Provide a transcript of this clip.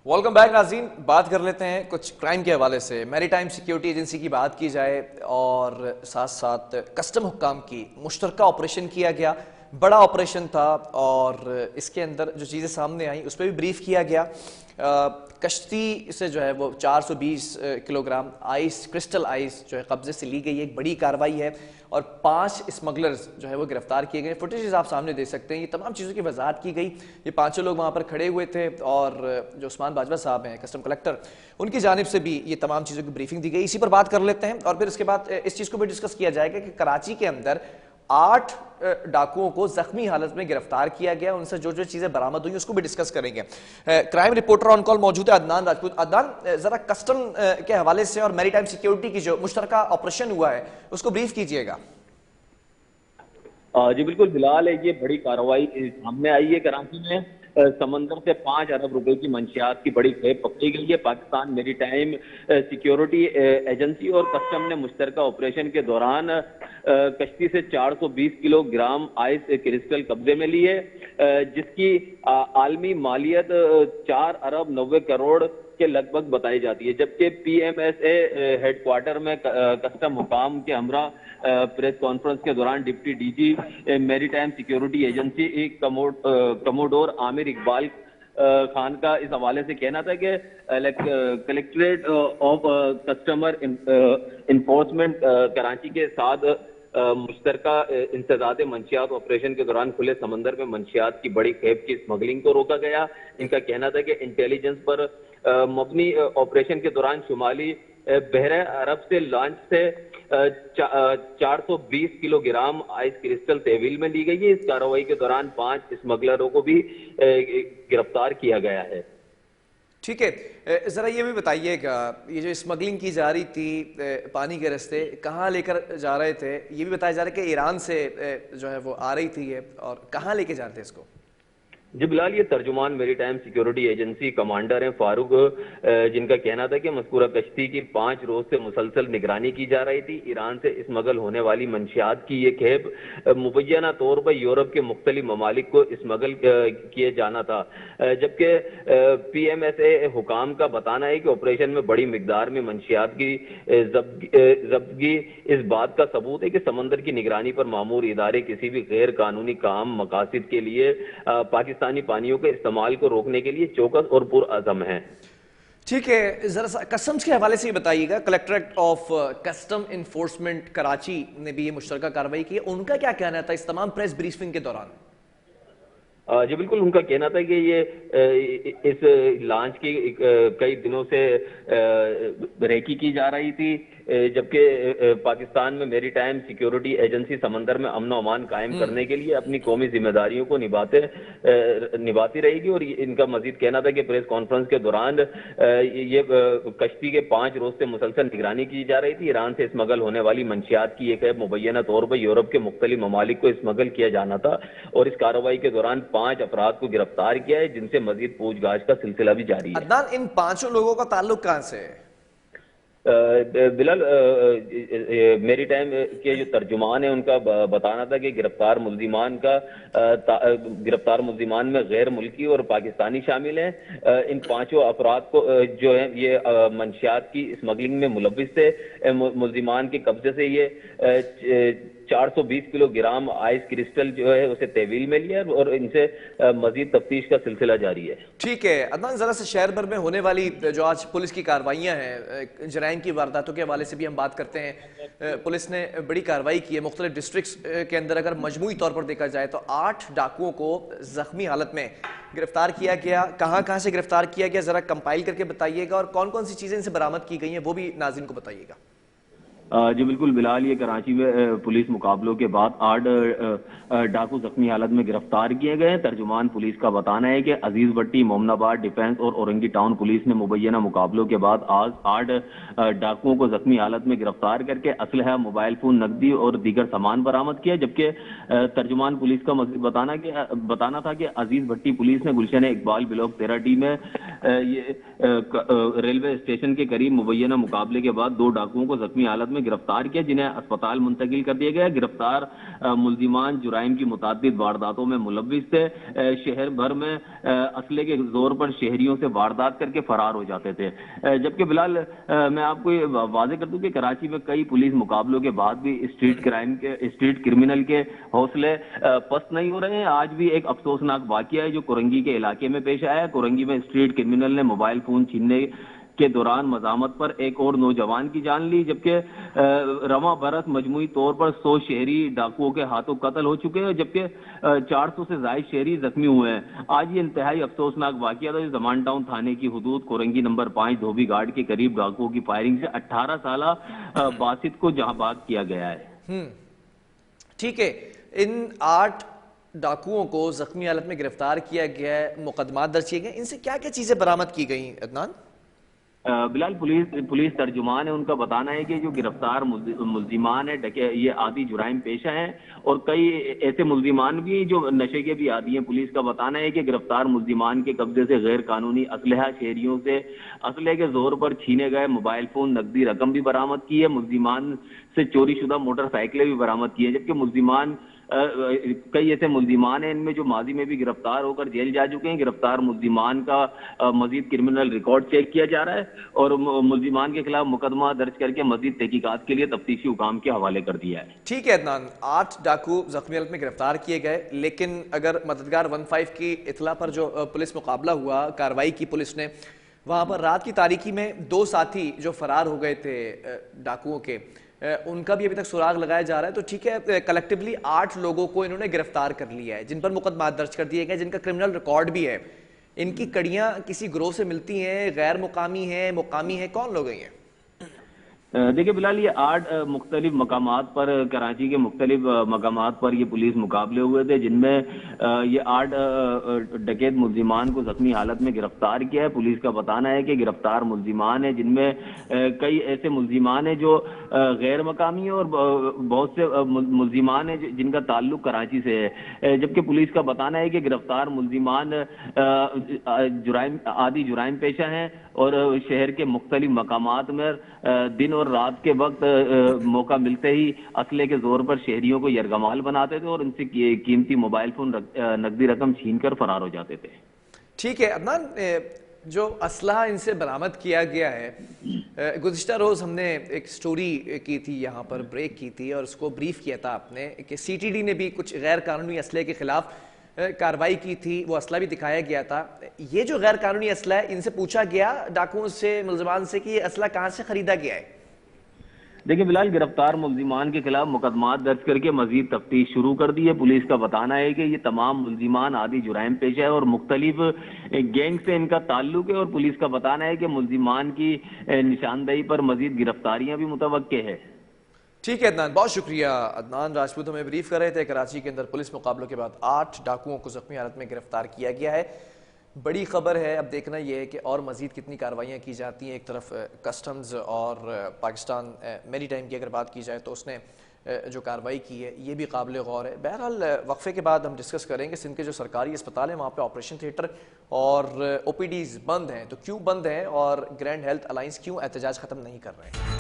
Welcome back नाज़रीन। बात कर लेते हैं कुछ क्राइम के हवाले से। मैरीटाइम सिक्योरिटी एजेंसी की बात की जाए और साथ साथ कस्टम हुक्काम की मुश्तरका ऑपरेशन किया गया, बड़ा ऑपरेशन था और इसके अंदर जो चीज़ें सामने आई उस पर भी ब्रीफ किया गया। कश्ती से जो है वो 420 किलोग्राम आइस, क्रिस्टल आइस जो है कब्जे से ली गई, एक बड़ी कार्रवाई है और 5 स्मगलर्स जो है वो गिरफ्तार किए गए। फुटेजेस आप सामने देख सकते हैं, ये तमाम चीज़ों की वजाहत की गई। ये पांचों लोग वहाँ पर खड़े हुए थे और जो उस्मान बाजवा साहब हैं कस्टम कलेक्टर, उनकी जानिब से भी ये तमाम चीज़ों की ब्रीफिंग दी गई। इसी पर बात कर लेते हैं और फिर इसके बाद इस चीज़ को भी डिस्कस किया जाएगा कि कराची के अंदर 8 डाकुओं को जख्मी हालत में गिरफ्तार किया गया, उनसे जो जो चीजें बरामद हुई उसको भी डिस्कस करेंगे। क्राइम रिपोर्टर ऑन कॉल मौजूद है अदनान राजपूत। अदनान, जरा कस्टम के हवाले से और मैरीटाइम सिक्योरिटी की जो मुश्तरका ऑपरेशन हुआ है उसको ब्रीफ कीजिएगा। जी बिल्कुल बिलाल, ये बड़ी कार्रवाई सामने आई है। कराची में समंदर से 5 अरब रुपए की मंशियात की बड़ी खेप पकड़ी गई है। पाकिस्तान मैरीटाइम सिक्योरिटी एजेंसी और कस्टम ने मुश्तरका ऑपरेशन के दौरान कश्ती से 420 किलोग्राम आइस क्रिस्टल कब्जे में ली है, जिसकी आलमी मालियत 4 अरब 90 करोड़ के लगभग बताई जाती है। जबकि पीएमएसए हेडक्वार्टर में कस्टम हुकाम के हमरा प्रेस कॉन्फ्रेंस के दौरान deputy DG maritime security agency commodore Aamir Iqbal Khan का इस हवाले से कहना था कि collectorate of customer enforcement Karachi के साथ मुश्तरका इंसदाद मंशियात ऑपरेशन के दौरान खुले समंदर में मंशियात की बड़ी खेप की स्मगलिंग को रोका गया। इनका कहना था कि इंटेलिजेंस पर मबनी ऑपरेशन के दौरान शुमाली बहरे अरब से लॉन्च से 420 किलोग्राम आइस क्रिस्टल तहवील में ली गई है। इस कार्रवाई के दौरान 5 स्मगलरों को भी गिरफ्तार किया गया है। ठीक है, ज़रा ये भी बताइएगा, ये जो स्मगलिंग की जा रही थी पानी के रास्ते, कहाँ लेकर जा रहे थे? ये भी बताया जा रहा है कि ईरान से जो है वो आ रही थी ये, और कहाँ लेके जा रहे थे इसको? जी बिलाल, ये तर्जुमान मैरीटाइम सिक्योरिटी एजेंसी कमांडर हैं फारूक, जिनका कहना था कि मज़कूरा कश्ती की 5 रोज से मुसलसल निगरानी की जा रही थी। ईरान से स्मगल होने वाली मंशियात की ये खेप मुबैना तौर पर यूरोप के मुख्तलिफ ममालिक को स्मगल किए जाना था। जबकि पीएमएसए हुकाम का बताना है कि ऑपरेशन में बड़ी मिकदार में मंशियात की जब्तगी इस बात का सबूत है कि समंदर की निगरानी पर मामूर इदारे किसी भी गैर कानूनी काम मकासद के लिए पाकिस्तानी पानियों के इस्तेमाल को रोकने के लिए चौकस और पुरअज़म है। ठीक है, जरा कस्टम्स के हवाले से बताइएगा। Collectorate of custom enforcement Karachi ने भी ये मुश्तरका कार्रवाई की है, उनका क्या कहना था इस तमाम प्रेस ब्रीफिंग के दौरान? जी बिल्कुल, उनका कहना था कि ये इस लॉन्च की कई दिनों से रेकी की जा रही थी, जबकि पाकिस्तान में मैरीटाइम सिक्योरिटी एजेंसी समंदर में अमन अमान कायम करने के लिए अपनी कौमी जिम्मेदारियों को निभाती रहेगी। और इनका मजीद कहना था कि प्रेस कॉन्फ्रेंस के दौरान ये कश्ती के 5 रोज से मुसलसल निगरानी की जा रही थी। ईरान से स्मगल होने वाली मंशियात की एक मुबैना तौर पर यूरोप के मुख्तलिफ ममालिक को स्मगल किया जाना था और इस कार्रवाई के दौरान 5 अफराद को गिरफ्तार किया है, जिनसे मजीद पूछताछ का सिलसिला भी जारी है। अदनान, इन 5 लोगों का ताल्लुक कहां से है? बिलाल, मैरीटाइम के जो तर्जुमान है उनका बताना था कि गिरफ्तार मुल्जिमान में गैर मुल्की और पाकिस्तानी शामिल हैं। इन 5 अफराद को जो है ये मंशियात की स्मगलिंग में मुलव्विस थे। मुल्जिमान के कब्जे से ये 420 किलोग्राम आइस क्रिस्टल जो है उसे तहवील में लिया और इनसे मजीद तफ्तीश का सिलसिला जारी है। ठीक है अदनान, जरा से शहर भर में होने वाली जो आज पुलिस की कार्रवाइयां हैं, जराइम की वारदातों के हवाले से भी हम बात करते हैं। पुलिस ने बड़ी कार्रवाई की है मुख्तलिफ डिस्ट्रिक्ट्स के अंदर। अगर मजमूई तौर पर देखा जाए तो 8 डाकुओं को जख्मी हालत में गिरफ्तार किया गया। कहाँ कहाँ से गिरफ्तार किया गया, जरा कंपाइल करके बताइएगा, और कौन कौन सी चीजें इनसे बरामद की गई हैं वो भी नाज़रीन को बताइएगा। जी बिल्कुल बिलाल, ये कराची में पुलिस मुकाबलों के बाद 8 डाकू जख्मी हालत में गिरफ्तार किए गए हैं। तर्जुमान पुलिस का बताना है कि अजीज भट्टी, मोमनाबाद डिफेंस और औरंगी टाउन पुलिस ने मुबैना मुकाबलों के बाद आज 8 डाकुओं को जख्मी हालत में गिरफ्तार करके असलहा, मोबाइल फोन, नकदी और दीगर सामान बरामद किया। जबकि तर्जुमान पुलिस का मजीद बताना था कि अजीज भट्टी पुलिस ने गुलशन इकबाल ब्लॉक 13D में रेलवे स्टेशन के करीब मुबैना मुकाबले के बाद 2 डाकुओं को जख्मी हालत میں گرفتار کیا، جنہیں اسپتال منتقل کر دیا گیا۔ گرفتار ملزمان جرائم کی متعدد وارداتوں میں ملوث تھے، شہر بھر میں اسلحے کے زور پر شہریوں سے واردات کر کے فرار ہو جاتے تھے۔ جبکہ بلال میں آپ کو یہ واضح کر دوں کہ کراچی میں کئی پولیس مقابلوں کے بعد بھی اسٹریٹ کرمنل کے حوصلے پست نہیں ہو رہے ہیں۔ آج بھی ایک افسوسناک واقعہ ہے جو کورنگی کے علاقے میں پیش آیا ہے۔ کورنگی میں اسٹریٹ کرمنل نے موبائل فون چھیننے کے دوران مزاحمت پر ایک اور نوجوان کی جان لی، جبکہ رواں برس مجموعی طور پر 100 شہری ڈاکوؤں کے ہاتھوں قتل ہو چکے ہیں، جبکہ 400 سے زائد شہری زخمی ہوئے ہیں۔ آج یہ انتہائی افسوسناک واقعہ تھا جو زمان ٹاؤن تھانے کی حدود کورنگی نمبر 5 دھوبی گھاٹ کے قریب ڈاکوؤں کی فائرنگ سے 18 سالہ باسط کو جہاں بحق کیا گیا ہے۔ ٹھیک ہے، ان 8 ڈاکوؤں کو زخمی حالت میں گرفتار کیا گیا ہے، مقدمات درج کیے گئے، ان سے کیا کیا چیزیں برآمد کی گئیں عدنان؟ بلال پولیس ترجمان ہے، ان کا بتانا ہے کہ جو گرفتار ملزمان ہیں یہ عادی جرائم پیشہ ہیں، اور کئی ایسے ملزمان بھی جو نشے کے بھی عادی ہیں۔ پولیس کا بتانا ہے کہ گرفتار ملزمان کے قبضے سے غیر قانونی اسلحہ، شہریوں سے اسلحے کے زور پر چھینے گئے موبائل فون، نقدی رقم بھی برآمد کی ہے۔ ملزمان سے چوری شدہ موٹر سائیکلیں بھی برآمد کی ہیں، جبکہ کئی ایسے ملزمان ہیں ان میں جو ماضی میں بھی گرفتار ہو کر جیل جا چکے ہیں۔ گرفتار ملزمان کا مزید کرمنل ریکارڈ چیک کیا جا رہا ہے اور ملزمان کے خلاف مقدمہ درج کر کے مزید تحقیقات کے لیے تفتیشی حکام کے حوالے کر دیا ہے۔ ٹھیک ہے عدنان، 8 ڈاکو زخمی حالت میں گرفتار کیے گئے، لیکن اگر مددگار 15 کی اطلاع پر جو پولیس مقابلہ ہوا، کارروائی کی پولیس نے، وہاں پر رات کی تاریکی میں 2 ساتھی جو فرار ہو گئے تھے ڈاکوؤں کے، ان کا بھی ابھی تک سراغ لگایا جا رہا ہے۔ تو ٹھیک ہے، کلیکٹیولی 8 لوگوں کو انہوں نے گرفتار کر لیا ہے، جن پر مقدمات درج کر دیے گئے، جن کا کرمنل ریکارڈ بھی ہے۔ ان کی کڑیاں کسی گروہ سے ملتی ہیں، غیر مقامی ہیں، مقامی ہیں، کون لوگ ہیں یہ؟ دیکھیں بلال، یہ 8 مختلف مقامات پر، کراچی کے مختلف مقامات پر یہ پولیس مقابلے ہوئے تھے، جن میں یہ 8 ڈکیت ملزمان کو زخمی حالت میں گرفتار کیا ہے۔ پولیس کا بتانا ہے کہ گرفتار ملزمان ہیں جن میں کئی ایسے ملزمان ہیں جو غیر مقامی ہیں اور بہت سے ملزمان ہیں جن کا تعلق کراچی سے ہے، جبکہ پولیس کا بتانا ہے کہ گرفتار ملزمان عادی جرائم پیشہ ہیں اور شہر کے مختلف مقامات میں دن اور رات کے وقت موقع ملتے ہی اسلحے کے زور پر شہریوں کو یرغمال بناتے تھے اور ان سے قیمتی موبائل فون، نقدی رقم چھین کر فرار ہو جاتے تھے۔ ٹھیک ہے عدنان، جو اسلحہ ان سے برآمد کیا گیا ہے، گزشتہ روز ہم نے ایک سٹوری کی تھی، یہاں پر بریک کی تھی اور اس کو بریف کیا تھا آپ نے کہ سی ٹی ڈی نے بھی کچھ غیر قانونی اسلحے کے خلاف کارروائی کی تھی، وہ اسلحہ بھی دکھایا گیا تھا۔ یہ جو غیر قانونی اسلحہ ہے، ان سے پوچھا گیا ڈاکوؤں سے، ملزمان سے، کہ یہ اسلحہ کہاں سے خریدا گیا ہے؟ دیکھیں بلال، گرفتار ملزمان کے خلاف مقدمات درج کر کے مزید تفتیش شروع کر دی ہے۔ پولیس کا بتانا ہے کہ یہ تمام ملزمان عادی جرائم پیشہ ہے اور مختلف گینگ سے ان کا تعلق ہے، اور پولیس کا بتانا ہے کہ ملزمان کی نشاندہی پر مزید گرفتاریاں بھی متوقع ہے۔ ٹھیک ہے عدنان، بہت شکریہ۔ عدنان راجپوت ہمیں بریف کر رہے تھے۔ کراچی کے اندر پولیس مقابلوں کے بعد 8 ڈاکوؤں کو زخمی حالت میں گرفتار کیا گیا ہے۔ بڑی خبر ہے، اب دیکھنا یہ ہے کہ اور مزید کتنی کارروائیاں کی جاتی ہیں۔ ایک طرف کسٹمز اور پاکستان میری ٹائم کی اگر بات کی جائے تو اس نے جو کارروائی کی ہے یہ بھی قابل غور ہے۔ بہرحال وقفے کے بعد ہم ڈسکس کریں گے سندھ کے جو سرکاری اسپتال ہیں وہاں پہ آپریشن تھیٹر اور او پی ڈیز بند ہیں، تو کیوں بند ہیں، اور گرینڈ ہیلتھ الائنس کیوں احتجاج ختم نہیں کر رہے ہیں۔